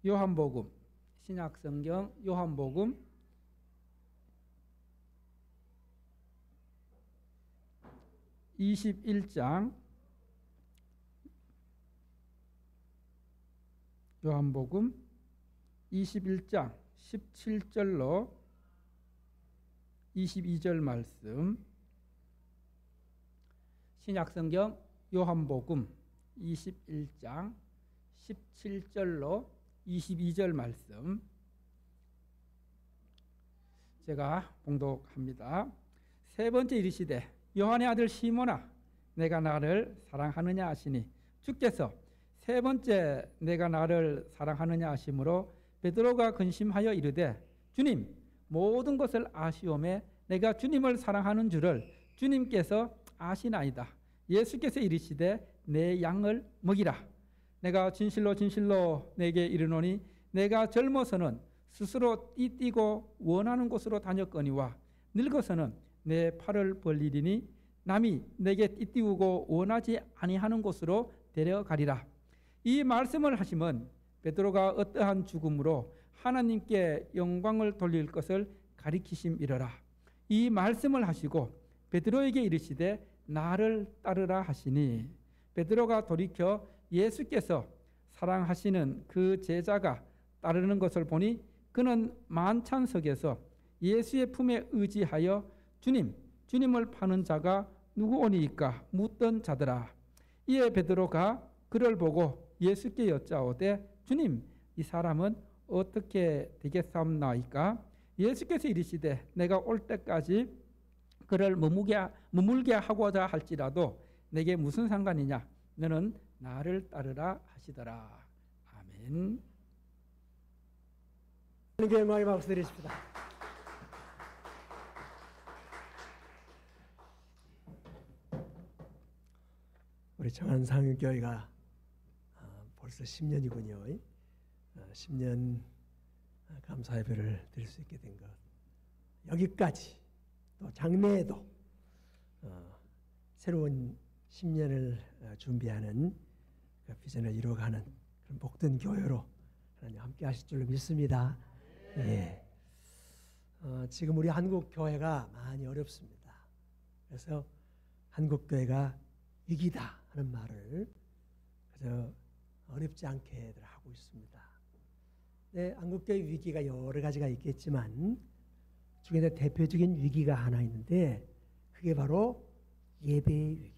요한복음, 신약성경 요한복음 21장, 요한복음 21장 17절로 22절 말씀, 신약성경 요한복음 21장 17절로 22절 말씀 제가 봉독합니다. 세 번째 이르시되 요한의 아들 시몬아, 내가 나를 사랑하느냐 하시니, 주께서 세 번째 내가 나를 사랑하느냐 하심으로 베드로가 근심하여 이르되, 주님, 모든 것을 아시오매 내가 주님을 사랑하는 줄을 주님께서 아시나이다. 예수께서 이르시되 내 양을 먹이라. 내가 진실로 진실로 내게 이르노니 내가 젊어서는 스스로 띠띠고 원하는 곳으로 다녔거니와 늙어서는 내 팔을 벌리리니 남이 내게 띠띠우고 원하지 아니하는 곳으로 데려가리라. 이 말씀을 하시면 베드로가 어떠한 죽음으로 하나님께 영광을 돌릴 것을 가리키심이러라. 이 말씀을 하시고 베드로에게 이르시되 나를 따르라 하시니, 베드로가 돌이켜 예수께서 사랑하시는 그 제자가 따르는 것을 보니 그는 만찬석에서 예수의 품에 의지하여 주님을 파는 자가 누구오니이까 묻던 자더라. 이에 베드로가 그를 보고 예수께 여짜오되, 주님, 이 사람은 어떻게 되겠사옵나이까? 예수께서 이르시되 내가 올 때까지 그를 머물게 하고자 할지라도 내게 무슨 상관이냐? 너는 나를 따르라 하시더라. 아멘. 하나님께 영광의 박수 드리십시다. 우리 청안상육교회가 벌써 10년이군요. 10년 감사 예배를 드릴 수 있게 된 것, 여기까지 또 장래에도 새로운 10년을 준비하는 그 비전을 이루어가는 그런 복된 교회로 하나님 함께 하실 줄로 믿습니다. 예. 지금 우리 한국 교회가 많이 어렵습니다. 그래서 한국 교회가 위기다 하는 말을 그저 어렵지 않게들 하고 있습니다. 네, 한국 교회 위기가 여러 가지가 있겠지만 중에 대표적인 위기가 하나 있는데 그게 바로 예배의 위기입니다.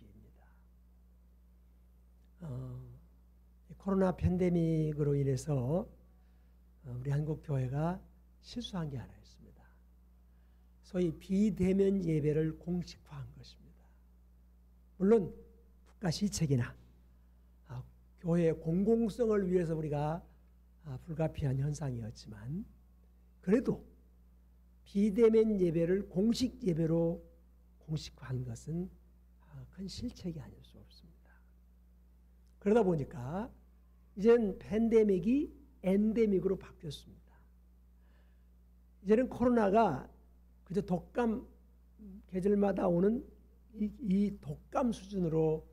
코로나 팬데믹으로 인해서 우리 한국 교회가 실수한 게 하나 있습니다. 소위 비대면 예배를 공식화한 것입니다. 물론 국가 시책이나 교회의 공공성을 위해서 우리가 불가피한 현상이었지만, 그래도 비대면 예배를 공식 예배로 공식화한 것은 큰 실책이 아닐 수 없습니다. 그러다 보니까 이제는 팬데믹이 엔데믹으로 바뀌었습니다. 이제는 코로나가 그저 독감 계절마다 오는 이 독감 수준으로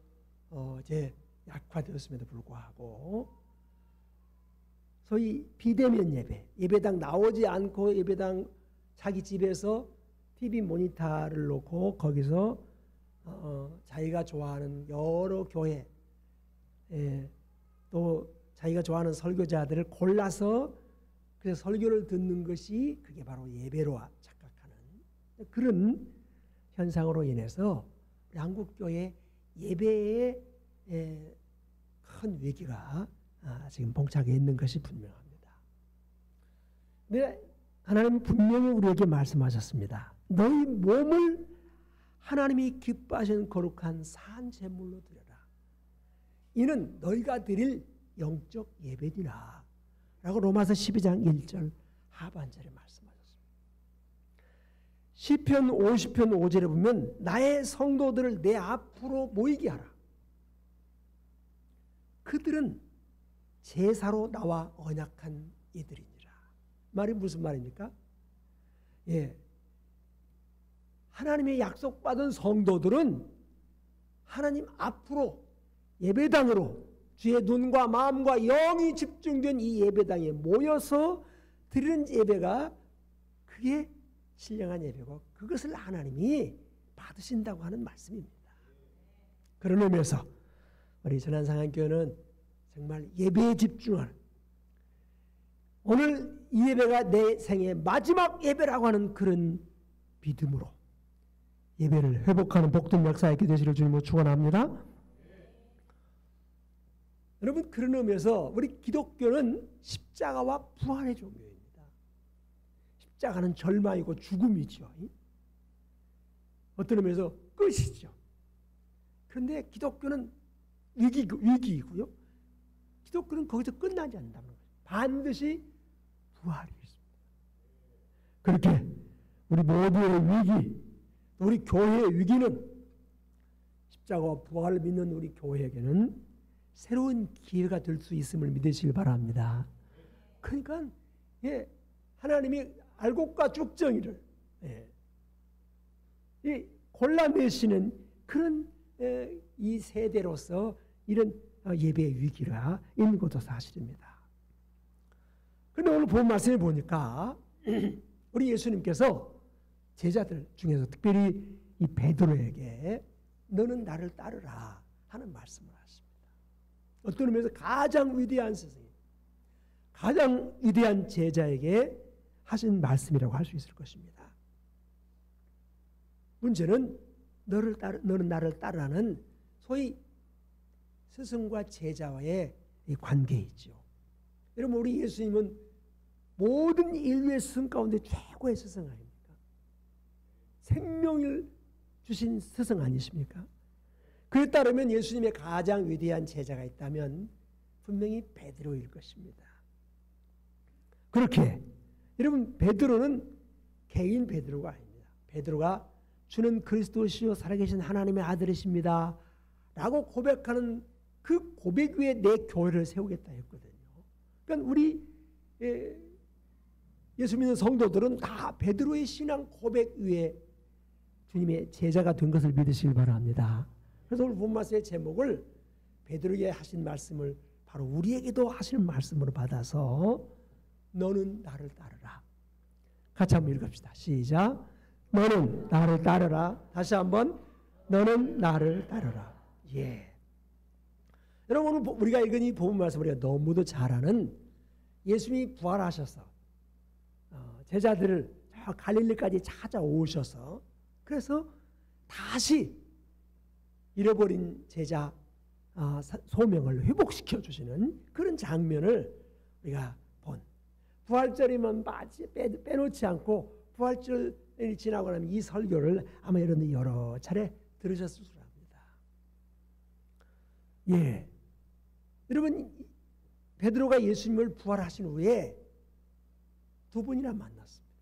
이제 약화되었음에도 불구하고 소위 비대면 예배당 나오지 않고 예배당 자기 집에서 TV 모니터를 놓고 거기서 자기가 좋아하는 여러 교회, 또 자기가 좋아하는 설교자들을 골라서 그래서 설교를 듣는 것이 그게 바로 예배로 착각하는 그런 현상으로 인해서 우리 한국교회 예배에 큰 위기가 지금 봉착해 있는 것이 분명합니다. 근데 하나님은 분명히 우리에게 말씀하셨습니다. 너희 몸을 하나님이 기뻐하시는 거룩한 산 제물로 드려라. 이는 너희가 드릴 영적 예배니라. 라고 로마서 12장 1절 하반절에 말씀하셨습니다. 시편 50편 5절에 보면 나의 성도들을 내 앞으로 모이게 하라. 그들은 제사로 나와 언약한 이들이니라. 말이 무슨 말입니까? 예, 하나님의 약속받은 성도들은 하나님 앞으로 예배당으로 주의 눈과 마음과 영이 집중된 이 예배당에 모여서 드리는 예배가 그게 신령한 예배고 그것을 하나님이 받으신다고 하는 말씀입니다. 그런 의미에서 우리 전환상한교회는 정말 예배에 집중하는, 오늘 이 예배가 내 생의 마지막 예배라고 하는 그런 믿음으로 예배를 회복하는 복된 역사 있게 되시기를 주님으로 축원합니다. 여러분, 그런 의미에서 우리 기독교는 십자가와 부활의 종교입니다. 십자가는 절망이고 죽음이죠. 어떤 의미에서 끝이죠. 그런데 기독교는 위기이고요. 기독교는 거기서 끝나지 않는다는 거죠. 반드시 부활이 있습니다. 그렇게 우리 모두의 위기, 우리 교회의 위기는 십자가와 부활을 믿는 우리 교회에게는 새로운 기회가 될 수 있음을 믿으시길 바랍니다. 그러니까 하나님이 알곡과 쭉정이를 골라내시는 그런 이 세대로서 이런 예배의 위기가 있는 것도 사실입니다. 그런데 오늘 본 말씀을 보니까 우리 예수님께서 제자들 중에서 특별히 이 베드로에게 너는 나를 따르라 하는 말씀을 하십니다. 어떤 의미에서 가장 위대한 스승님, 가장 위대한 제자에게 하신 말씀이라고 할 수 있을 것입니다. 문제는 너는 나를 따르라는 소위 스승과 제자와의 이 관계이죠. 여러분, 우리 예수님은 모든 인류의 스승 가운데 최고의 스승 아닙니까? 생명을 주신 스승 아니십니까? 그에 따르면 예수님의 가장 위대한 제자가 있다면 분명히 베드로일 것입니다. 그렇게 여러분, 베드로는 개인 베드로가 아닙니다. 베드로가 주는 그리스도시요 살아계신 하나님의 아들이십니다 라고 고백하는 그 고백 위에 내 교회를 세우겠다 했거든요. 그러니까 우리 예수 믿는 성도들은 다 베드로의 신앙 고백 위에 주님의 제자가 된 것을 믿으시길 바랍니다. 그래서 오늘 본 말씀의 제목을 베드로에게 하신 말씀을 바로 우리에게도 하시는 말씀으로 받아서 너는 나를 따르라. 같이 한번 읽읍시다. 시작. 너는 나를 따르라. 다시 한번 너는 나를 따르라. 예. 여러분, 오늘 우리가 읽은 이 본문 말씀을 우리가 너무도 잘 아는 예수님이 부활하셔서 제자들을 갈릴리까지 찾아오셔서 그래서 다시 잃어버린 제자 소명을 회복시켜 주시는 그런 장면을 우리가 본, 부활절이면 빼놓지 않고 부활절이 지나고 나면 이 설교를 아마 여러분들 여러 차례 들으셨을 줄 압니다. 예, 여러분, 베드로가 예수님을 부활하신 후에 두 분이나 만났습니다.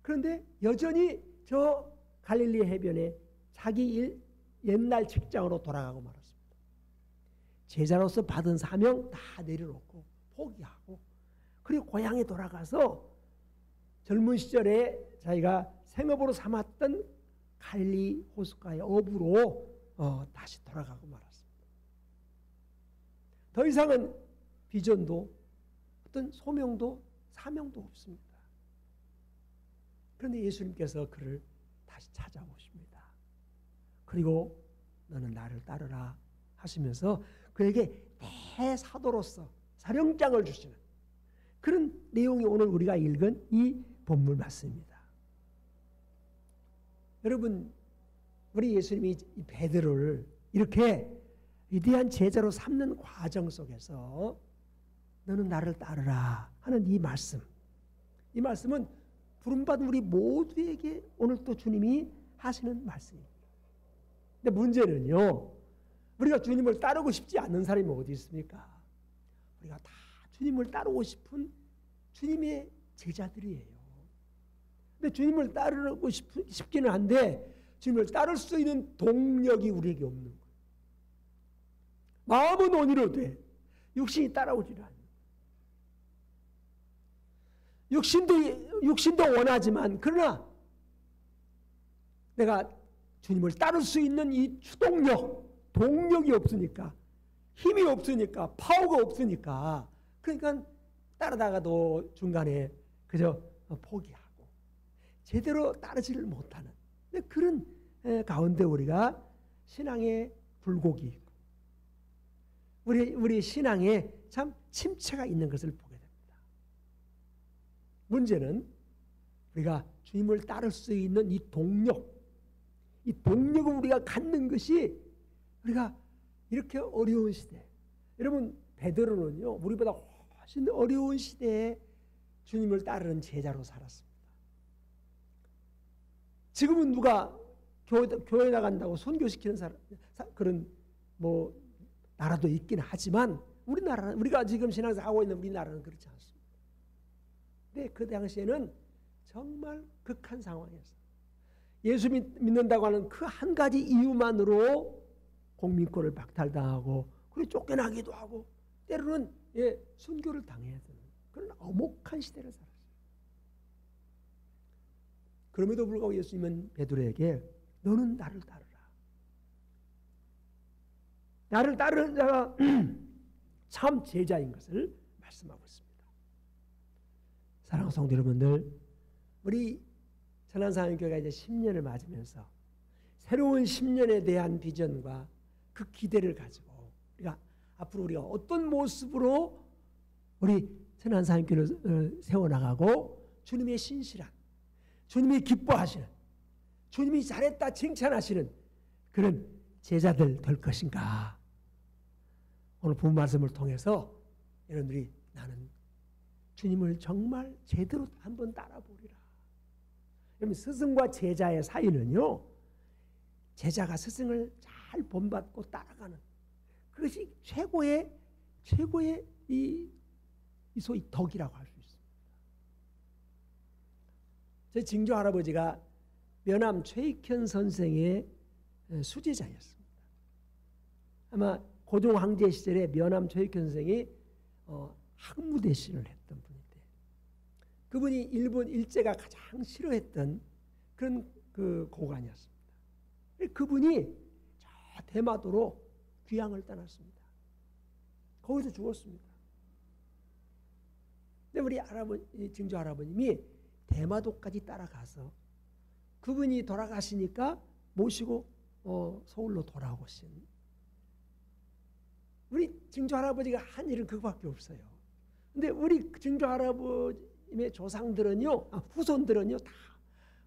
그런데 여전히 저 갈릴리 해변에 자기 옛날 직장으로 돌아가고 말았습니다. 제자로서 받은 사명 다 내려놓고 포기하고, 그리고 고향에 돌아가서 젊은 시절에 자기가 생업으로 삼았던 갈릴리 호숫가의 어부로 다시 돌아가고 말았습니다. 더 이상은 비전도 어떤 소명도 사명도 없습니다. 그런데 예수님께서 그를 다시 찾아오십니다. 그리고 너는 나를 따르라 하시면서 그에게 대사도로서 사령장을 주시는 그런 내용이 오늘 우리가 읽은 이 본문 말씀입니다. 여러분, 우리 예수님이 이 베드로를 이렇게 위대한 제자로 삼는 과정 속에서 너는 나를 따르라 하는 이 말씀은 부름받은 우리 모두에게 오늘 또 주님이 하시는 말씀입니다. 근데 문제는요, 우리가 주님을 따르고 싶지 않는 사람이 어디 있습니까? 우리가 다 주님을 따르고 싶은 주님의 제자들이에요. 근데 주님을 따르고 싶기는 한데 주님을 따를 수 있는 동력이 우리에게 없는 거예요. 마음은 온이로 돼. 육신이 따라오지를 않아요. 육신도 원하지만 그러나 내가 주님을 따를 수 있는 이 추동력, 동력이 없으니까 힘이 없으니까, 파워가 없으니까, 그러니까 따르다가도 중간에 그저 포기하고 제대로 따르지를 못하는 그런 가운데 우리가 신앙의 굴곡이 있고 우리 신앙에 참 침체가 있는 것을 보게 됩니다. 문제는 우리가 주님을 따를 수 있는 이 동력을 우리가 갖는 것이 우리가 이렇게 어려운 시대, 여러분 베드로는요 우리보다 훨씬 어려운 시대에 주님을 따르는 제자로 살았습니다. 지금은 누가 교회 나간다고 선교시키는 그런 뭐 나라도 있긴 하지만 우리가 지금 신앙생활 하고 있는 우리나라는 그렇지 않습니다. 근데 그 당시에는 정말 극한 상황이었어요. 예수 믿는다고 하는 그 한 가지 이유만으로 공민권을 박탈당하고 그리고 쫓겨나기도 하고 때로는 순교를 당해야 되는 그런 엄혹한 시대를 살았어요. 그럼에도 불구하고 예수님은 베드로에게 너는 나를 따르라. 나를 따르는 자가 참 제자인 것을 말씀하고 있습니다. 사랑하는 성도 여러분들, 우리 천안사랑교회가 이제 10년을 맞으면서 새로운 10년에 대한 비전과 그 기대를 가지고 우리가 앞으로 우리가 어떤 모습으로 우리 천안사랑교회를 세워나가고 주님의 신실한, 주님이 기뻐하시는, 주님이 잘했다 칭찬하시는 그런 제자들 될 것인가. 오늘 본 말씀을 통해서 여러분들이 나는 주님을 정말 제대로 한번 따라보리라. 여러분 스승과 제자의 사이는요, 제자가 스승을 잘 본받고 따라가는 그것이 최고의 이 소위 덕이라고 할 수 있습니다. 제 증조 할아버지가 면암 최익현 선생의 수제자였습니다. 아마 고종 황제 시절에 면암 최익현 선생이 학무 대신을 했던 분인데 그분이 일본 일제가 가장 싫어했던 그런 그 고관이었습니다. 그분이 저 대마도로 귀향을 떠났습니다. 거기서 죽었습니다. 근데 우리 증조 할아버님이 대마도까지 따라가서 그분이 돌아가시니까 모시고 서울로 돌아오신 우리 증조 할아버지가 한 일은 그거밖에 없어요. 근데 우리 증조 할아버지의 조상들은요, 후손들은요, 다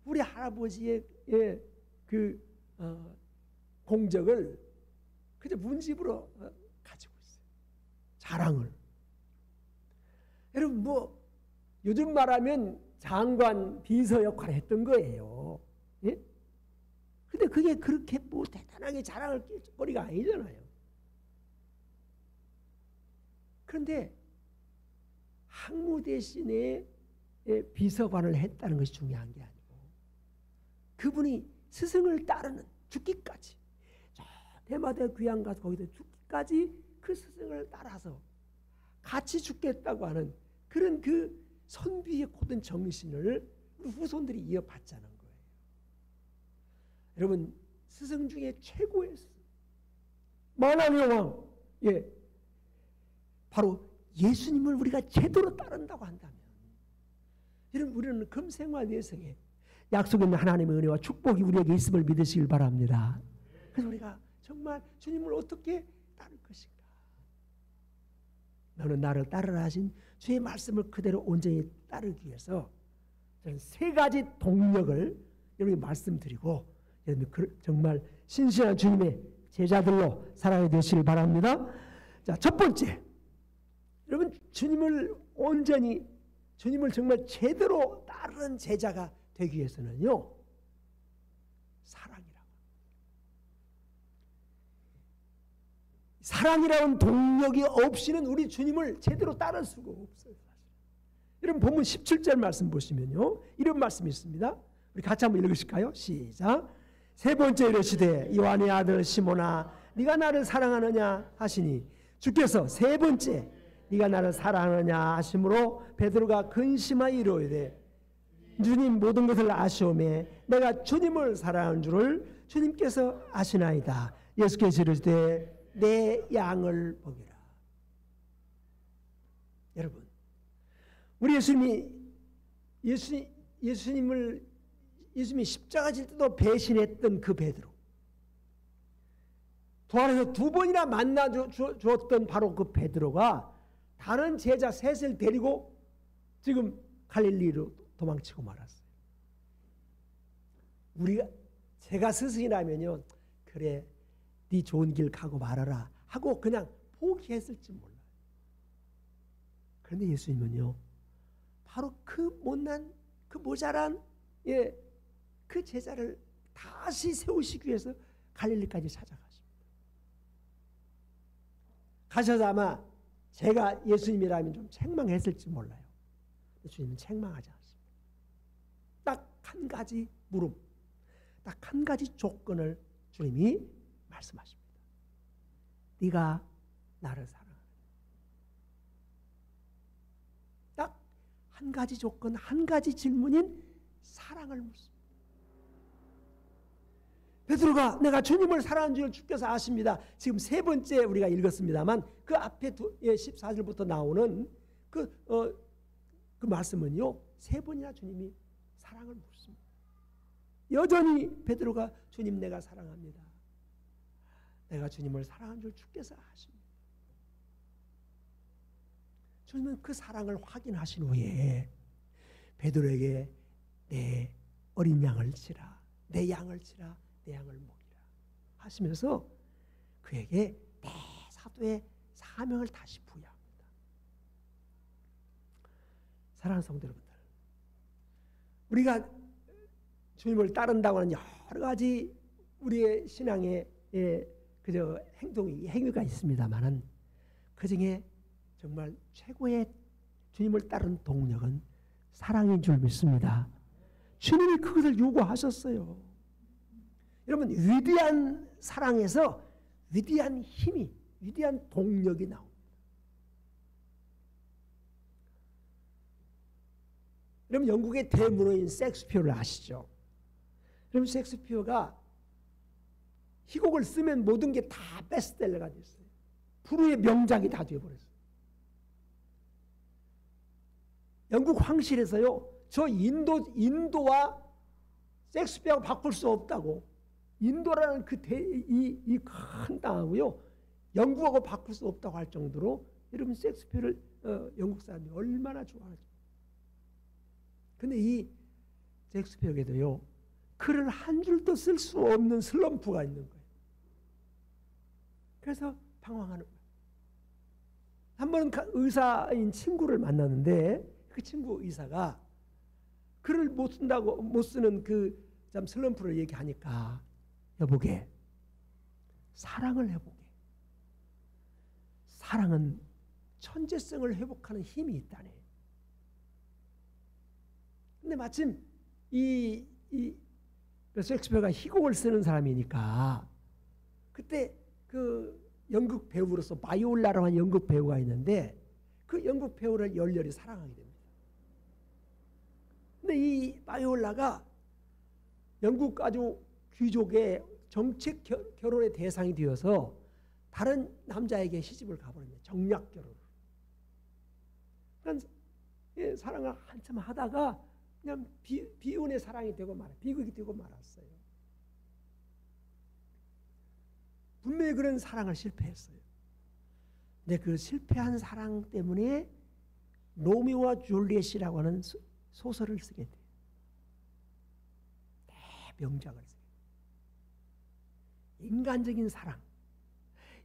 우리 할아버지의 그 공적을 그저 문집으로 가지고 있어요. 자랑을. 여러분 뭐 요즘 말하면 장관 비서 역할을 했던 거예요. 예? 근데 그게 그렇게 뭐 대단하게 자랑할 거리가 아니잖아요. 그런데 학무 대신에 비서관을 했다는 것이 중요한 게 아니고 그분이 스승을 따르는 죽기까지 저 대마도에 귀향 가서 거기서 죽기까지 그 스승을 따라서 같이 죽겠다고 하는 그런 그 선비의 고든 정신을 우리 후손들이 이어받자는 거예요. 여러분 스승 중에 최고의 스승 만왕의 왕, 바로 예수님을 우리가 제대로 따른다고 한다면 여러분 우리는 금생과 내생에 약속 있는 하나님의 은혜와 축복이 우리에게 있음을 믿으시길 바랍니다. 그래서 우리가 정말 주님을 어떻게 따를 것인가. 너는 나를 따르라 하신 주의 말씀을 그대로 온전히 따르기 위해서 저는 세 가지 동력을 여러분께 말씀드리고 여러분 정말 신실한 주님의 제자들로 살아야 되시길 바랍니다. 자, 첫 번째, 여러분 주님을 온전히 주님을 정말 제대로 따르는 제자가 되기 위해서는요, 사랑이라는 동력이 없이는 우리 주님을 제대로 따를 수가 없어요. 여러분 본문 17절 말씀 보시면요, 이런 말씀이 있습니다. 우리 같이 한번 읽으실까요? 시작. 세 번째 이르시되 요한의 아들 시몬아 네가 나를 사랑하느냐 하시니 주께서 세 번째 네가 나를 사랑하느냐 하심으로 베드로가 근심하여 이르되 주님 모든 것을 아시오매 내가 주님을 사랑하는 줄을 주님께서 아시나이다. 예수께서 이르시되 내 양을 먹이라. 여러분, 우리 예수님이 십자가 질 때도 배신했던 그 베드로, 부활해서 두 번이나 만나 주었던 바로 그 베드로가 다른 제자 셋을 데리고 지금 갈릴리로 도망치고 말았어요. 제가 스승이라면요, 그래, 네 좋은 길 가고 말아라 하고 그냥 포기했을지 몰라요. 그런데 예수님은요, 바로 그 못난, 그 모자란 그 제자를 다시 세우시기 위해서 갈릴리까지 찾아가십니다. 가셔서 아마 제가 예수님이라면 좀 책망했을지 몰라요. 주님은 책망하지 않습니다. 딱 한 가지 물음, 딱 한 가지 조건을 주님이 말씀하십니다. 네가 나를 사랑하느냐. 딱 한 가지 조건, 한 가지 질문인 사랑을 묻습니다. 베드로가 내가 주님을 사랑하는 줄 주께서 아십니다. 지금 세 번째 우리가 읽었습니다만 그 앞에 14절부터 나오는 그 말씀은요, 세 번이나 주님이 사랑을 묻습니다. 여전히 베드로가 주님 내가 사랑합니다. 내가 주님을 사랑하는 줄 주께서 아십니다. 주님은 그 사랑을 확인하신 후에 베드로에게 내 어린 양을 치라, 내 양을 치라, 내 양을 먹이라 하시면서 그에게 내 사도의 사명을 다시 부여합니다. 사랑하는 성도 여러분들, 우리가 주님을 따른다고 하는 여러 가지 우리의 신앙의 그저 행위가 있습니다만은 그 중에 정말 최고의 주님을 따르는 동력은 사랑인 줄 믿습니다. 주님이 그것을 요구하셨어요. 여러분, 위대한 사랑에서 위대한 힘이, 위대한 동력이 나옵니다. 여러분, 영국의 대문호인 셰익스피어를 아시죠? 여러분, 셰익스피어가 희곡을 쓰면 모든 게 다 베스트셀러가 됐어요. 불후의 명작이 다 되어버렸어요. 영국 황실에서요, 저 인도와 셰익스피어하고 바꿀 수 없다고, 인도라는 이 큰 땅하고요, 영국하고 바꿀 수 없다고 할 정도로 여러분 셰익스피어를 영국 사람이 얼마나 좋아하죠. 근데 이 셰익스피어에게도요, 글을 한 줄도 쓸 수 없는 슬럼프가 있는 거예요. 그래서 방황하는 거예요. 한 번은 의사인 친구를 만났는데 그 친구 의사가 글을 못 쓰는 그 참 슬럼프를 얘기하니까, 여보게, 사랑을 해보게. 사랑은 천재성을 회복하는 힘이 있다네. 근데 마침 이 셰익스피어가 희곡을 쓰는 사람이니까 그때 그 연극 배우로서 바이올라라고 하는 연극 배우가 있는데 그 연극 배우를 열렬히 사랑하게 됩니다. 근데 이 바이올라가 영국 아주 귀족의 정책 결혼의 대상이 되어서 다른 남자에게 시집을 가버립니다. 정략 결혼을. 그러니까 사랑을 한참 하다가 그냥 비운의 사랑이 되고 비극이 되고 말았어요. 분명히 그런 사랑을 실패했어요. 근데 그 실패한 사랑 때문에 로미오와 줄리엣이라고 하는 소설을 쓰게 돼요. 대명작을 쓰게 돼요.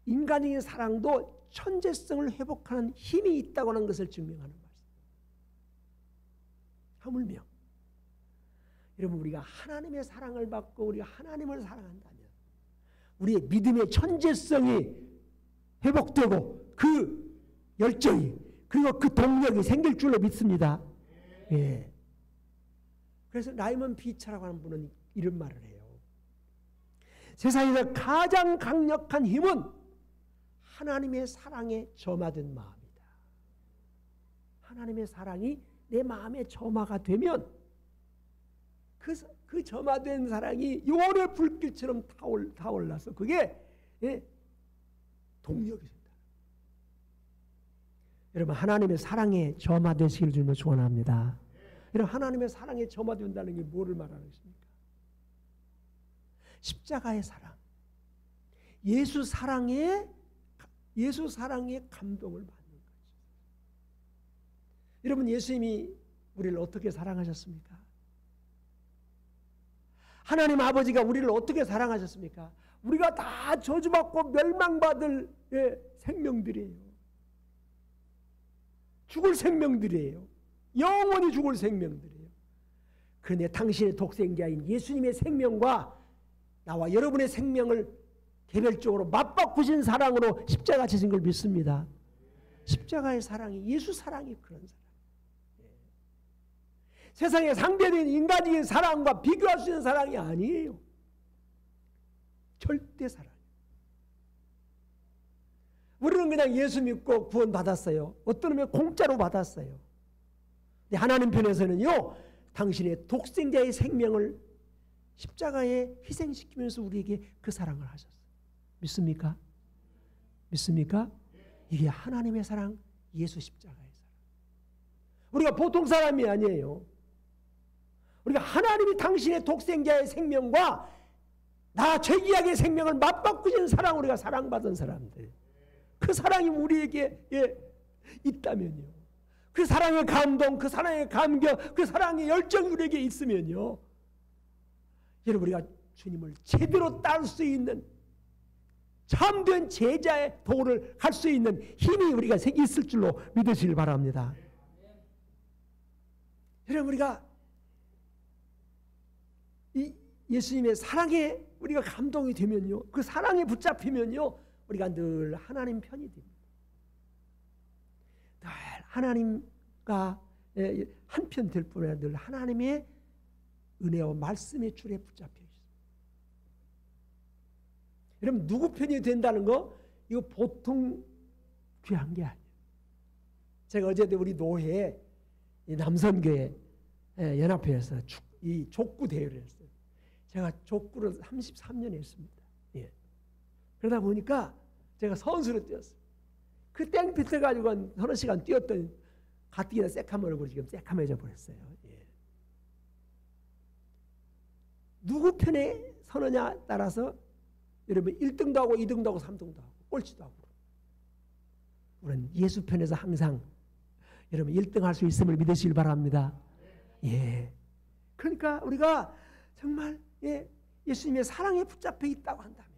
인간적인 사랑도 천재성을 회복하는 힘이 있다고 하는 것을 증명하는 말씀. 하물며 여러분, 우리가 하나님의 사랑을 받고 우리가 하나님을 사랑한다면 우리의 믿음의 천재성이 회복되고 그 열정이, 그리고 그 동력이 생길 줄로 믿습니다. 예. 그래서 라이먼 피처라고 하는 분은 이런 말을 해요. 세상에서 가장 강력한 힘은 하나님의 사랑에 점화된 마음이다. 하나님의 사랑이 내 마음에 점화가 되면 그 점화된 사랑이 요원의 불길처럼 타올라서 그게 동력이 된다. 여러분, 하나님의 사랑에 점화되시기를 주님을 축원합니다. 여러분, 하나님의 사랑에 점화된다는 게 뭐를 말하는 것입니까? 십자가의 사랑, 예수 사랑에 감동을 받는 거죠. 여러분, 예수님이 우리를 어떻게 사랑하셨습니까? 하나님 아버지가 우리를 어떻게 사랑하셨습니까? 우리가 다 저주받고 멸망받을 생명들이에요. 죽을 생명들이에요. 영원히 죽을 생명들이에요. 그런데 당신의 독생자인 예수님의 생명과 나와 여러분의 생명을 개별적으로 맞바꾸신 사랑으로 십자가 지신 걸 믿습니다. 십자가의 사랑이, 예수 사랑이 그런 사랑. 세상에 상대적인 인간적인 사랑과 비교할 수 있는 사랑이 아니에요. 절대 사랑. 우리는 그냥 예수 믿고 구원 받았어요. 어떤 놈은 공짜로 받았어요. 근데 하나님 편에서는요, 당신의 독생자의 생명을 십자가에 희생시키면서 우리에게 그 사랑을 하셨어요. 믿습니까? 믿습니까? 이게 하나님의 사랑, 예수 십자가의 사랑. 우리가 보통 사람이 아니에요. 우리가 하나님이 당신의 독생자의 생명과 나 죄기약의 생명을 맞바꾸신 사랑, 우리가 사랑받은 사람들. 그 사랑이 우리에게 있다면요. 그 사랑의 감동, 그 사랑의 감격, 그 사랑의 열정이 우리에게 있으면요. 여러분, 우리가 주님을 제대로 따를 수 있는 참된 제자의 도를 갈 수 있는 힘이 우리가 있을 줄로 믿으시길 바랍니다. 여러분, 우리가 이 예수님의 사랑에 우리가 감동이 되면요, 그 사랑에 붙잡히면요, 우리가 늘 하나님 편이 됩니다. 늘 하나님과 한편 될 뿐 아니라 늘 하나님의 은혜와 말씀의 줄에 붙잡혀 있습니다. 여러분, 누구 편이 된다는 거, 이거 보통 귀한 게 아니에요. 제가 어제도 우리 노회 남선교회 연합회에서 이 족구 대회를 했어요. 제가 족구를 33년 했습니다. 예. 그러다 보니까 제가 선수로 뛰었어요. 그 땡피트 가지고 서너 시간 뛰었더니 가뜩이나 새카만 얼굴이 지금 새카매져 버렸어요. 예. 누구 편에 서느냐 따라서 여러분 1등도 하고 2등도 하고 3등도 하고 꼴찌도 하고, 우리는 예수 편에서 항상 여러분 1등 할 수 있음을 믿으시길 바랍니다. 예. 그러니까 우리가 정말 예수님의 사랑에 붙잡혀 있다고 한다면,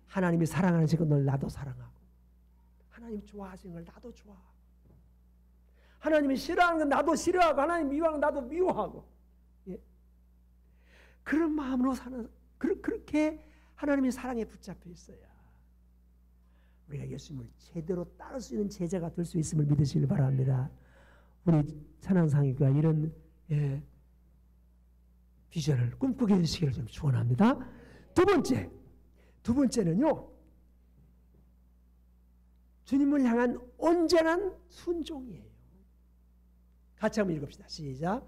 하나님이 사랑하시는 걸 나도 사랑하고, 하나님 좋아하시는 걸 나도 좋아하고, 하나님이 싫어하는 건 나도 싫어하고, 하나님 미워하는 건 나도 미워하고, 예. 그런 마음으로 사는, 그렇게 하나님의 사랑에 붙잡혀 있어야 우리가 예수님을 제대로 따를 수 있는 제자가 될 수 있음을 믿으시길 바랍니다. 우리 찬양상이가 이런 비전을 꿈꾸게 해주시기를 좀 축원합니다. 두 번째는요, 주님을 향한 온전한 순종이에요. 같이 한번 읽읍시다. 시작.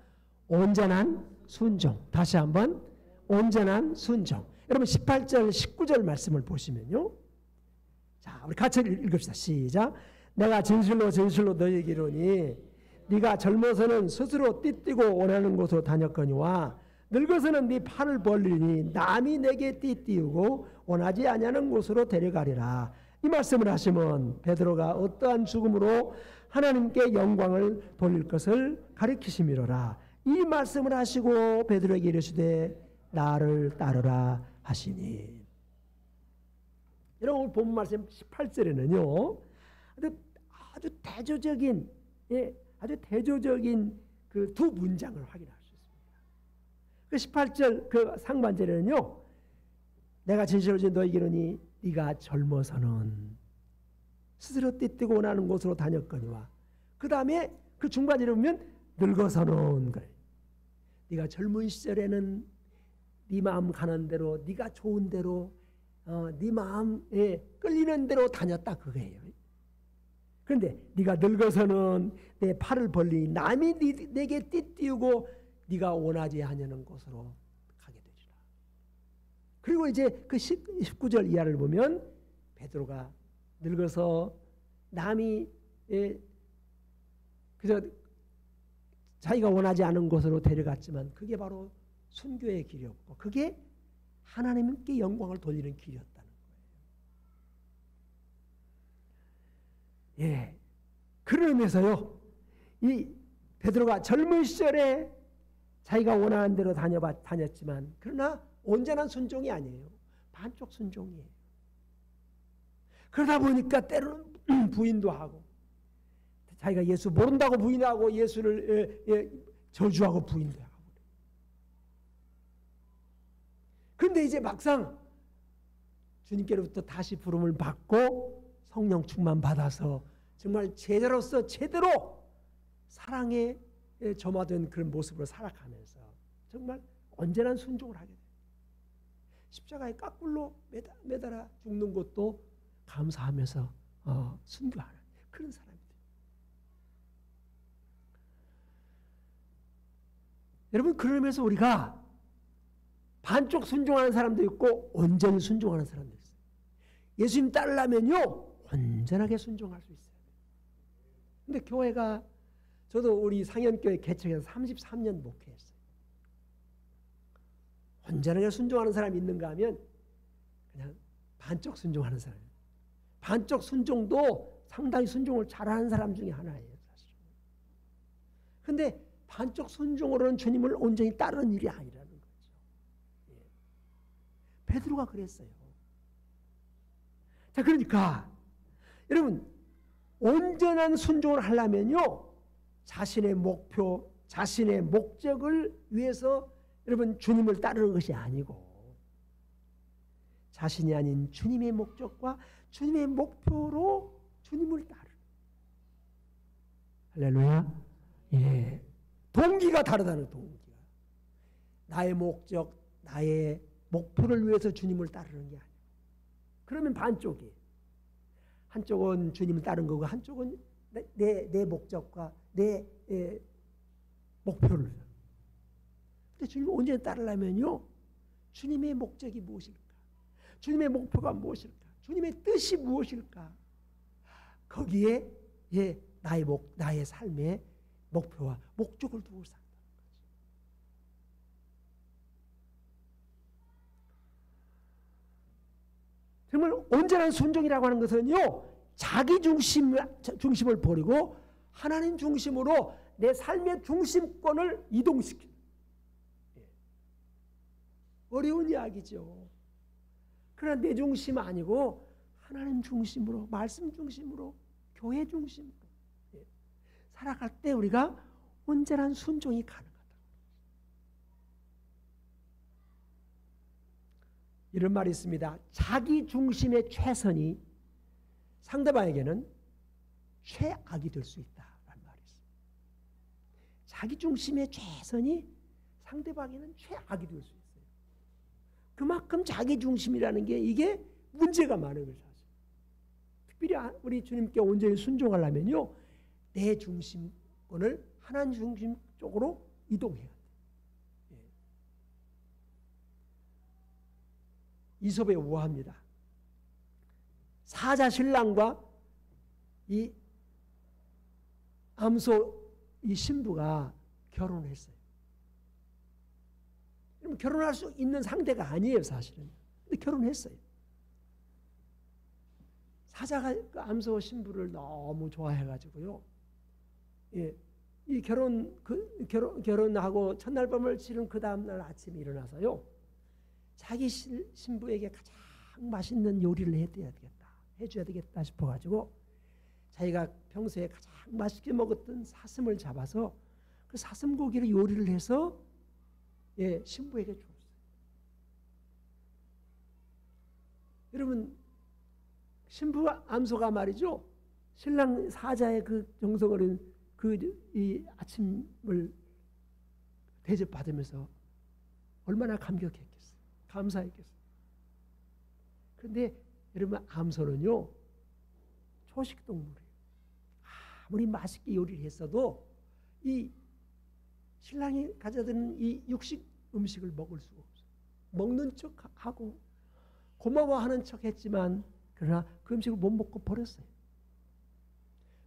온전한 순종. 다시 한번, 온전한 순종. 여러분 18절 19절 말씀을 보시면요, 자, 우리 같이 읽읍시다. 시작. 내가 진실로 진실로 너희에게 이르노니 네가 젊어서는 스스로 띠띠고 원하는 곳으로 다녔거니와 늙어서는 네 팔을 벌리니 남이 내게 띠띠우고 원하지 아니하는 곳으로 데려가리라. 이 말씀을 하시면 베드로가 어떠한 죽음으로 하나님께 영광을 돌릴 것을 가리키심이로라. 이 말씀을 하시고 베드로에게 이르시되 나를 따르라 하시니. 여러분, 오늘 본 말씀 18절에는요 아주 대조적인 그 두 문장을 확인할 수 있습니다. 그 18절 그 상반절에는요, 내가 진실로 너희에게로니 네가 젊어서는 스스로 띠띠고 원하는 곳으로 다녔거니와, 그 다음에 그 중반절에 보면 늙어서는 그래. 네가 젊은 시절에는 네 마음 가는 대로, 네가 좋은 대로, 네 마음에 끌리는 대로 다녔다 그거예요. 그런데 네가 늙어서는 내 팔을 벌리니 남이 내게 띠띠우고 네가 원하지 않는 곳으로 가게 되리라. 그리고 이제 그 19절 이하를 보면 베드로가 늙어서 남이 그저 자기가 원하지 않은 곳으로 데려갔지만 그게 바로 순교의 길이었고 그게 하나님께 영광을 돌리는 길이었다는 거예요. 예, 그런 의미에서요, 이 베드로가 젊은 시절에 자기가 원하는 대로 다녔지만 그러나 온전한 순종이 아니에요. 반쪽 순종이에요. 그러다 보니까 때로는 부인도 하고 자기가 예수 모른다고 부인하고 예수를 저주하고 부인도 하고. 그런데 이제 막상 주님께로부터 다시 부름을 받고 성령 충만 받아서 정말 제자로서 제대로 사랑에 점화된 그런 모습으로 살아가면서 정말 온전한 순종을 하게 돼요. 십자가에 깎불로 매달아 죽는 것도 감사하면서 순교하는 그런 사람이 돼요. 여러분, 그러면서 우리가 반쪽 순종하는 사람도 있고 온전히 순종하는 사람도 있어요. 예수님 따르려면요 온전하게 순종할 수 있어요. 근데 교회가 저도 우리 상현교회 개척해서 33년 목회했어요. 온전하게 순종하는 사람이 있는가 하면 그냥 반쪽 순종하는 사람. 반쪽 순종도 상당히 순종을 잘하는 사람 중에 하나예요. 사실. 근데 반쪽 순종으로는 주님을 온전히 따르는 일이 아니라는 거죠. 예. 베드로가 그랬어요. 자, 그러니까 여러분 온전한 순종을 하려면요 자신의 목표, 자신의 목적을 위해서 여러분 주님을 따르는 것이 아니고 자신이 아닌 주님의 목적과 주님의 목표로 주님을 따르는. 할렐루야. 예. 동기가 다르다는 동기가. 나의 목적, 나의 목표를 위해서 주님을 따르는 게 아니에요. 그러면 반쪽이에요. 한쪽은 주님을 따르는 거고 한쪽은 내 목적과 내 목표를. 근데 주님을 온전히 따르려면요 주님의 목적이 무엇일까? 주님의 목표가 무엇일까? 주님의 뜻이 무엇일까? 거기에 나의 삶의 목표와 목적을 두고 산다는 거죠. 정말 온전한 순종이라고 하는 것은요 자기 중심을 버리고 하나님 중심으로 내 삶의 중심권을 이동시키는 어려운 이야기죠. 그러나 내 중심 아니고 하나님 중심으로, 말씀 중심으로, 교회 중심으로 살아갈 때 우리가 온전한 순종이 가능하다. 이런 말이 있습니다. 자기 중심의 최선이 상대방에게는 최악이 될 수 있다라는 말이 있습니다. 자기 중심의 최선이 상대방에게는 최악이 될 수 있어요. 그만큼 자기 중심이라는 게 이게 문제가 많은 거예요. 사실. 특별히 우리 주님께 온전히 순종하려면요 내 중심권을 하나님 중심 쪽으로 이동해야 돼요. 이솝의 우화입니다. 사자 신랑과 이 암소 이 신부가 결혼했어요. 결혼할 수 있는 상대가 아니에요, 사실은. 근데 결혼했어요. 사자가 그 암소 신부를 너무 좋아해가지고요. 예, 이 결혼하고 첫날 밤을 치른 그 다음날 아침에 일어나서요. 자기 신부에게 가장 맛있는 요리를 해줘야 되겠다 싶어가지고 자기가 평소에 가장 맛있게 먹었던 사슴을 잡아서 그 사슴 고기를 요리를 해서 신부에게 줬어요. 여러분 신부 암소가 말이죠. 신랑 사자의 그 정성어린 이 아침을 대접받으면서 얼마나 감격했겠어요. 감사했겠어요. 그런데 여러분 암소는요 초식 동물이에요. 아무리 맛있게 요리를 했어도 이 신랑이 가져다는 이 육식 음식을 먹을 수가 없어요. 먹는 척하고 고마워하는 척했지만 그러나 그 음식을 못 먹고 버렸어요.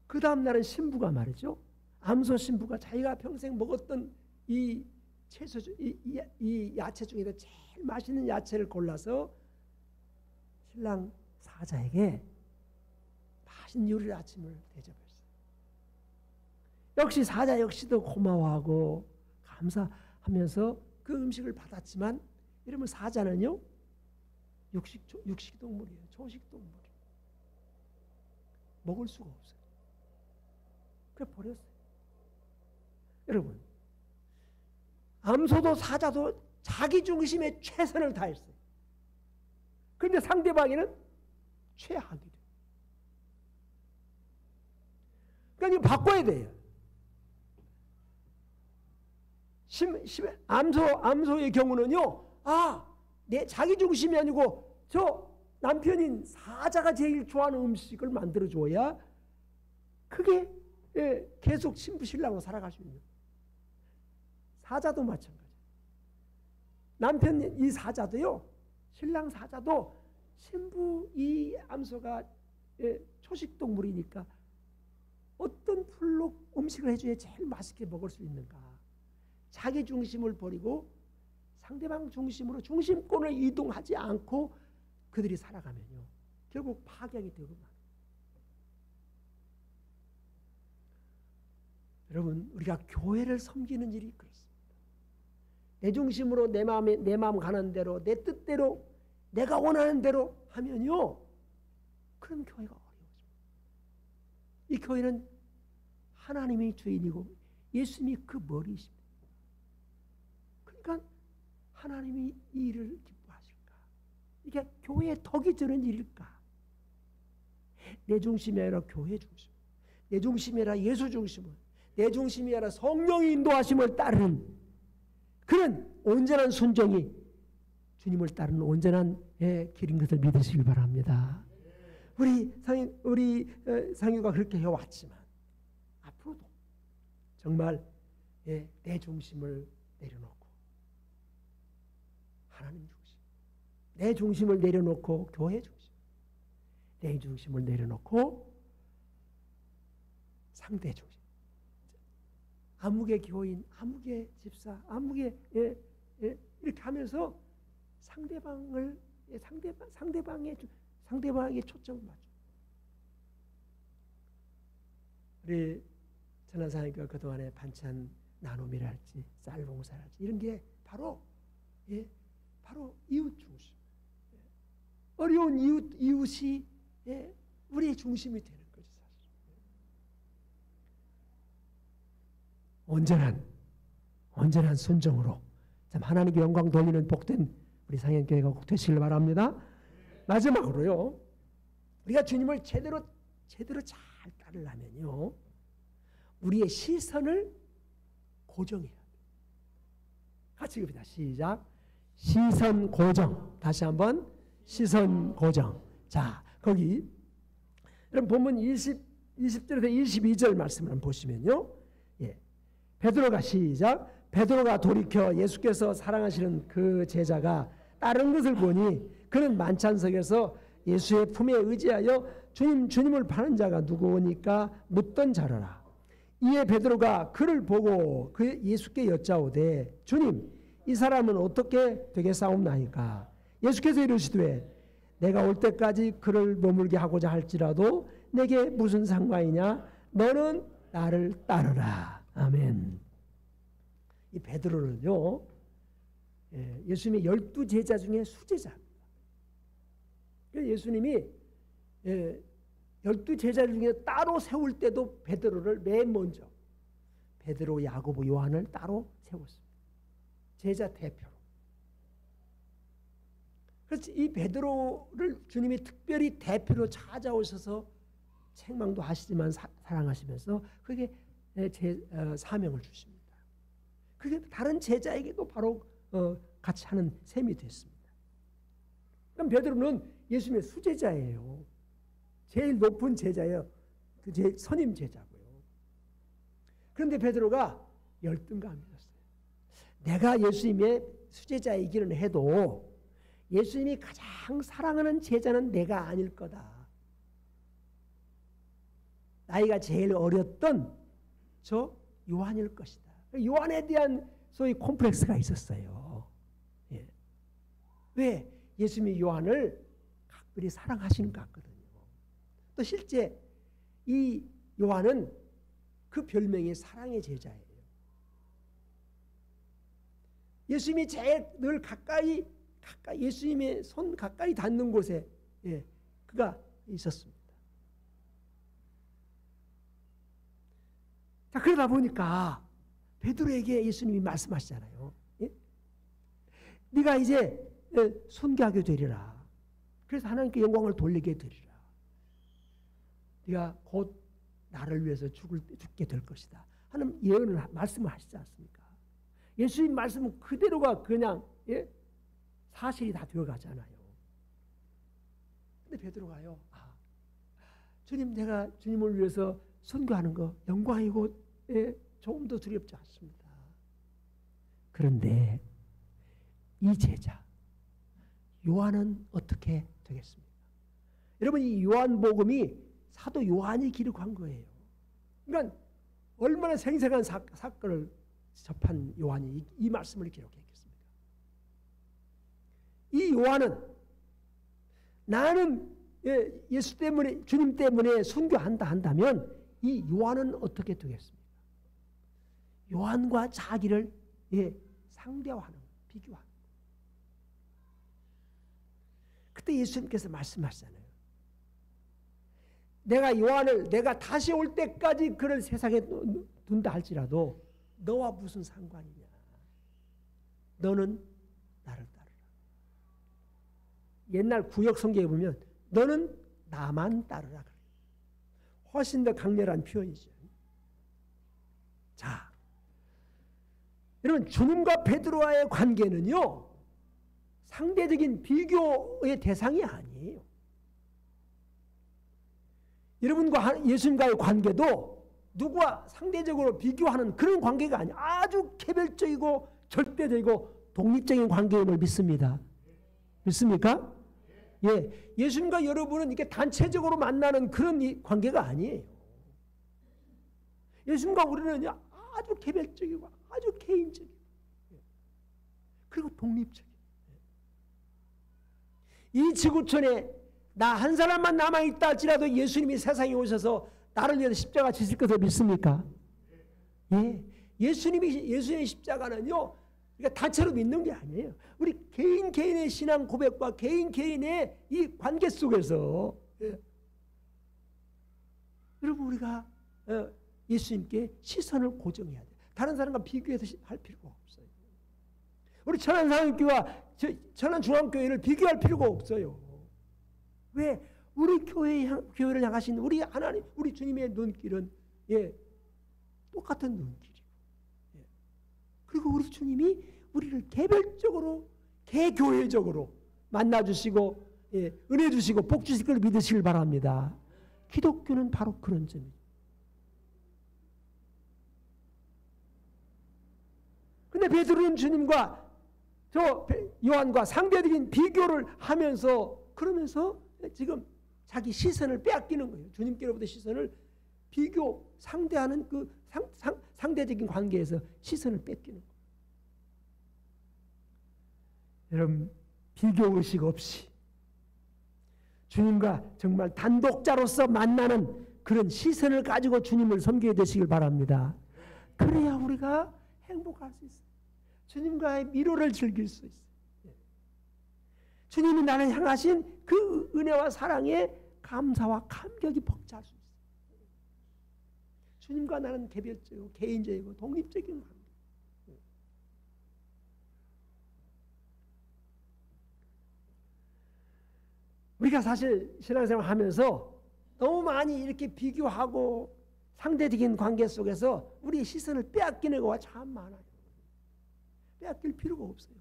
그 다음 날은 신부가 말이죠. 암소 신부가 자기가 평생 먹었던 이 채소, 이 야채 중에서 제일 맛있는 야채를 골라서 신랑 사자에게 맛있는 요리 아침을 대접했어요. 역시 사자 역시도 고마워하고 감사하면서 그 음식을 받았지만 이러면 사자는요 육식 동물이에요. 초식 동물이에요. 먹을 수가 없어요. 그래 버렸어요. 여러분, 암소도 사자도 자기 중심에 최선을 다했어요. 그런데 상대방에는 최악이 돼요. 그러니까 이거 바꿔야 돼요. 암소의 경우는요, 내 자기 중심이 아니고 저 남편인 사자가 제일 좋아하는 음식을 만들어줘야 그게 계속 신부 신랑으로 살아갈 수 있는. 사자도 마찬가지. 남편 이 사자도요, 신랑 사자도 신부 이 암소가 초식 동물이니까 어떤 풀로 음식을 해줘야 제일 맛있게 먹을 수 있는가. 자기 중심을 버리고 상대방 중심으로 중심권을 이동하지 않고 그들이 살아가면요, 결국 파괴하게 되고 말. 여러분, 우리가 교회를 섬기는 일이 그렇습니다. 내 중심으로 내 마음 가는 대로 내 뜻대로 내가 원하는 대로 하면요, 그럼 교회가 어려워집니다. 이 교회는 하나님이 주인이고 예수님이 그 머리이십니다. 그러니까 하나님이 이 일을 기뻐하실까? 이게 교회의 덕이 주는 일일까? 내 중심이 아니라 교회 중심, 내 중심이 아니라 예수 중심을, 내 중심이 아니라 성령의 인도하심을 따르는 그런 온전한 순종이 주님을 따르는 온전한 길인 것을 믿으시길 바랍니다. 우리 상유가 그렇게 해왔지만 앞으로도 정말 내 중심을 내려놓고 하나님 중심, 내 중심을 내려놓고 교회 중심, 내 중심을 내려놓고 상대 중심, 아무개 교인, 아무개 집사, 아무개 이렇게 하면서 상대방의 초점을 맞춰. 우리 전하사님과 그동안에 반찬 나눔이랄지 쌀 봉사랄지 이런 게 바로 이웃 중심, 어려운 이웃이 우리의 중심이 되는 거죠. 사실 온전한 순종으로 참 하나님께 영광 돌리는 복된 우리 상현교회가 꼭 되시길 바랍니다. 마지막으로요, 우리가 주님을 제대로 잘 따르려면요, 우리의 시선을 고정해야 돼요. 같이 읽읍니다. 시작. 시선 고정. 다시 한번 시선 고정. 자, 거기 여러분 본문 20절에서 22절 말씀을 한번 보시면요, 베드로가 시작. 베드로가 돌이켜 예수께서 사랑하시는 그 제자가 다른 것을 보니 그는 만찬석에서 예수의 품에 의지하여 주님을 파는 자가 누구오니까 묻던 자라라. 이에 베드로가 그를 보고 그 예수께 여짜오되 주님, 이 사람은 어떻게 되겠사옵나이까? 예수께서 이르시되 내가 올 때까지 그를 머물게 하고자 할지라도 내게 무슨 상관이냐? 너는 나를 따르라. 아멘. 이 베드로는요, 예수님의 12제자 중에 수제자입니다. 예수님이 12제자 중에 따로 세울 때도 베드로를 맨 먼저 베드로, 야고보, 요한을 따로 세웠습니다. 제자 대표로. 그래서 이 베드로를 주님이 특별히 대표로 찾아오셔서 책망도 하시지만 사랑하시면서 그게 사명을 주십니다. 그게 다른 제자에게도 바로 같이 하는 셈이 됐습니다. 그럼 베드로는 예수님의 수제자예요. 제일 높은 제자예요. 그 선임 제자고요. 그런데 베드로가 열등감이었어요. 내가 예수님의 수제자이기는 해도 예수님이 가장 사랑하는 제자는 내가 아닐 거다. 나이가 제일 어렸던 저 요한일 것이다. 요한에 대한 소위 콤플렉스가 있었어요. 예. 왜? 예수님이 요한을 각별히 사랑하시는 것 같거든요. 또 실제 이 요한은 그 별명이 사랑의 제자예요. 예수님이 제일 늘 가까이 예수님의 손 가까이 닿는 곳에 그가 있었습니다. 자, 그러다 보니까 베드로에게 예수님이 말씀하시잖아요. 네가 이제 순교하게 되리라. 그래서 하나님께 영광을 돌리게 되리라. 네가 곧 나를 위해서 죽게 될 것이다 하는 예언을 말씀을 하시지 않습니까? 예수님 말씀은 그대로가 그냥 사실이 다 되어가잖아요. 근데 베드로가요, 주님, 내가 주님을 위해서 순교하는 거 영광이고 조금도 두렵지 않습니다. 그런데 이 제자 요한은 어떻게 되겠습니까? 여러분, 이 요한복음이 사도 요한이 기록한 거예요. 그러니까 얼마나 생생한 사건을 접한 요한이 이 말씀을 기록했겠습니까? 이 요한은 나는 예수 때문에, 주님 때문에 순교한다 한다면 이 요한은 어떻게 되겠습니까? 요한과 자기를 상대화하는, 비교하는. 그때 예수님께서 말씀하시잖아요. 내가 요한을 내가 다시 올 때까지 그를 세상에 둔다 할지라도 너와 무슨 상관이냐. 너는 나를 따르라. 옛날 구역 성경에 보면 너는 나만 따르라. 훨씬 더 강렬한 표현이죠. 자, 여러분, 주님과 베드로와의 관계는요, 상대적인 비교의 대상이 아니에요. 여러분과 예수님과의 관계도 누구와 상대적으로 비교하는 그런 관계가 아니에요. 아주 개별적이고 절대적이고 독립적인 관계임을 믿습니다. 믿습니까? 예, 예수님과 여러분은 이렇게 단체적으로 만나는 그런 관계가 아니에요. 예수님과 우리는 아주 개별적이고 아주 개인적이고 그리고 독립적이에요. 이 지구촌에 나 한 사람만 남아있다 할지라도 예수님이 세상에 오셔서 나를 위해서 십자가 지실 것을 믿습니까? 예, 예수님의 십자가는요, 그러니까 단체로 믿는 게 아니에요. 우리 개인의 신앙 고백과 개인의 이 관계 속에서 여러분, 우리가 예수님께 시선을 고정해야 돼요. 다른 사람과 비교해서 할 필요가 없어요. 우리 천안상교와 천안중앙교회를 비교할 필요가 없어요. 왜? 우리 교회를 향하신 우리 하나님, 우리 주님의 눈길은 똑같은 눈길이고, 그리고 우리 주님이 우리를 개별적으로 개교회적으로 만나주시고 은혜 주시고 복 주실 걸 믿으시길 바랍니다. 기독교는 바로 그런 점이에요. 근데 베드로는 주님과 저 요한과 상대적인 비교를 하면서 그러면서 지금 자기 시선을 빼앗기는 거예요. 주님께로부터 시선을 상대하는 그 상대적인 관계에서 시선을 뺏기는 거예요. 여러분, 비교의식 없이 주님과 정말 단독자로서 만나는 그런 시선을 가지고 주님을 섬기게 되시길 바랍니다. 그래야 우리가 행복할 수 있어요. 주님과의 미로를 즐길 수 있어요. 주님이 나를 향하신 그 은혜와 사랑에 감사와 감격이 벅찰 수 있어요. 주님과 나는 개별적이고 개인적이고 독립적인 관계. 우리가 사실 신앙생활 하면서 너무 많이 이렇게 비교하고 상대적인 관계 속에서 우리의 시선을 빼앗기는 거가 참 많아요. 빼앗길 필요가 없어요.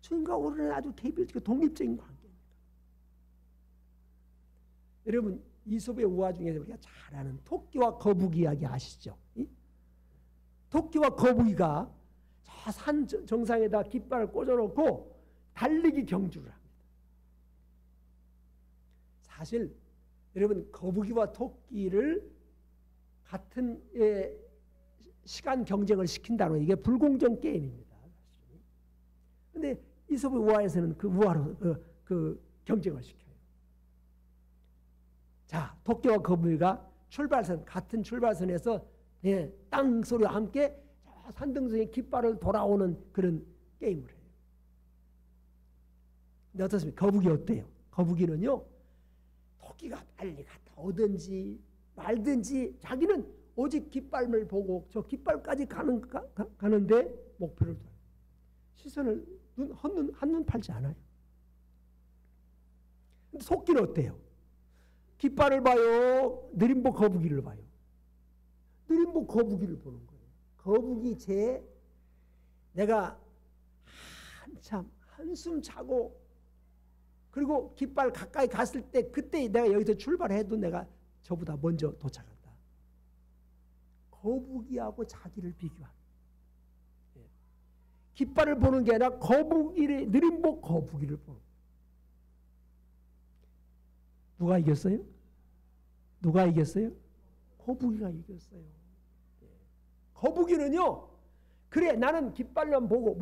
주님과 우리는 아주 개별적이고 독립적인 관계입니다. 여러분, 이솝의 우화 중에서 우리가 잘 아는 토끼와 거북이 이야기 아시죠? 토끼와 거북이가 산 정상에다 깃발을 꽂아놓고 달리기 경주를 합니다. 사실 여러분 거북이와 토끼를 같은 시간 경쟁을 시킨다는 이게 불공정 게임입니다. 그런데 이솝의 우화에서는 그 우화로 그 경쟁을 시켜요. 자, 토끼와 거북이가 같은 출발선에서 땅 소리와 함께 산등성에 깃발을 돌아오는 그런 게임을 해요. 근데 어떻습니까? 거북이 어때요? 거북이는요, 토끼가 빨리 갔다 오든지 말든지 자기는 오직 깃발을 보고 저 깃발까지 가는데 목표를 둬요. 시선을 한눈 팔지 않아요. 근데 토끼는 어때요? 깃발을 봐요? 느림보 거북이를 봐요? 느림보 거북이를 보는 거예요. 거북이 내가 한참 한숨 자고 그리고 깃발 가까이 갔을 때 그때 내가 여기서 출발해도 내가 저보다 먼저 도착한다. 거북이하고 자기를 비교합니다. 깃발을 보는 게 아니라 느림보 거북이를 보는 거예요. 누가 이겼어요? 누가 이겼어요? 거북이가 이겼어요. 거북이는요, 그래 나는 깃발만 보고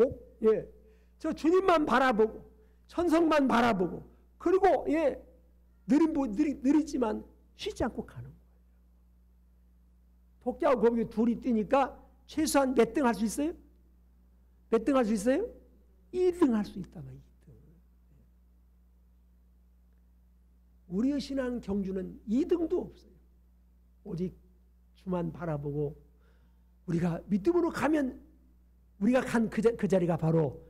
저 주님만 바라보고 천성만 바라보고 그리고 느리지만 쉬지 않고 가는 거예요. 토끼하고 거북이 둘이 뛰니까 최소한 몇 등 할 수 있어요? 몇 등 할 수 있어요? 2등 할 수 있다. 2등. 우리의 신앙 경주는 2등도 없어요. 오직 주만 바라보고 우리가 믿음으로 가면 우리가 간 그 자리가 바로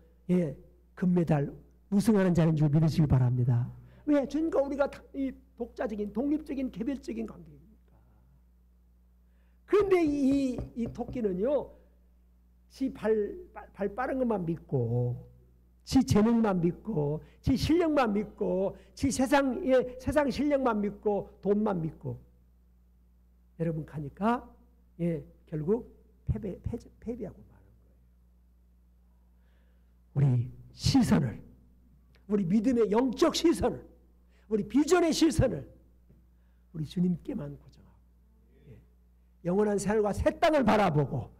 금메달 우승하는 자리인 줄 믿으시기 바랍니다. 왜? 주님과 우리가 이 독자적인 독립적인 개별적인 관계입니까? 그런데 이 토끼는요, 지 발 빠른 것만 믿고 지 재능만 믿고 지 실력만 믿고 지 세상 실력만 믿고 돈만 믿고 여러분 가니까 결국 패배하고 마는 거예요. 우리 시선을, 우리 믿음의 영적 시선을, 우리 비전의 시선을 우리 주님께만 고정하고 영원한 생활과 새 땅을 바라보고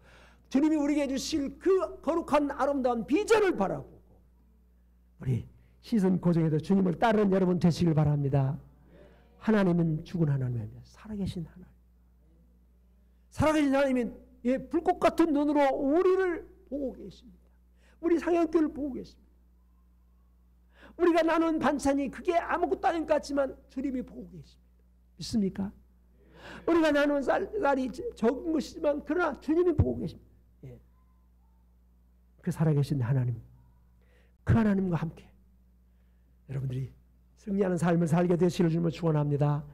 주님이 우리에게 주실 그 거룩한 아름다운 비전을 바라보고 우리 시선 고정해서 주님을 따르는 여러분 되시길 바랍니다. 하나님은 죽은 하나님입니다. 살아계신 하나님. 살아계신 하나님은 불꽃 같은 눈으로 우리를 보고 계십니다. 우리 상형교를 보고 계십니다. 우리가 나눈 반찬이 그게 아무것도 아닌 것 같지만 주님이 보고 계십니다. 믿습니까? 우리가 나눈 쌀이 적은 것이지만 그러나 주님이 보고 계십니다. 그 살아계신 하나님, 그 하나님과 함께 여러분들이 승리하는 삶을 살게 되시기를 주님을 축원합니다.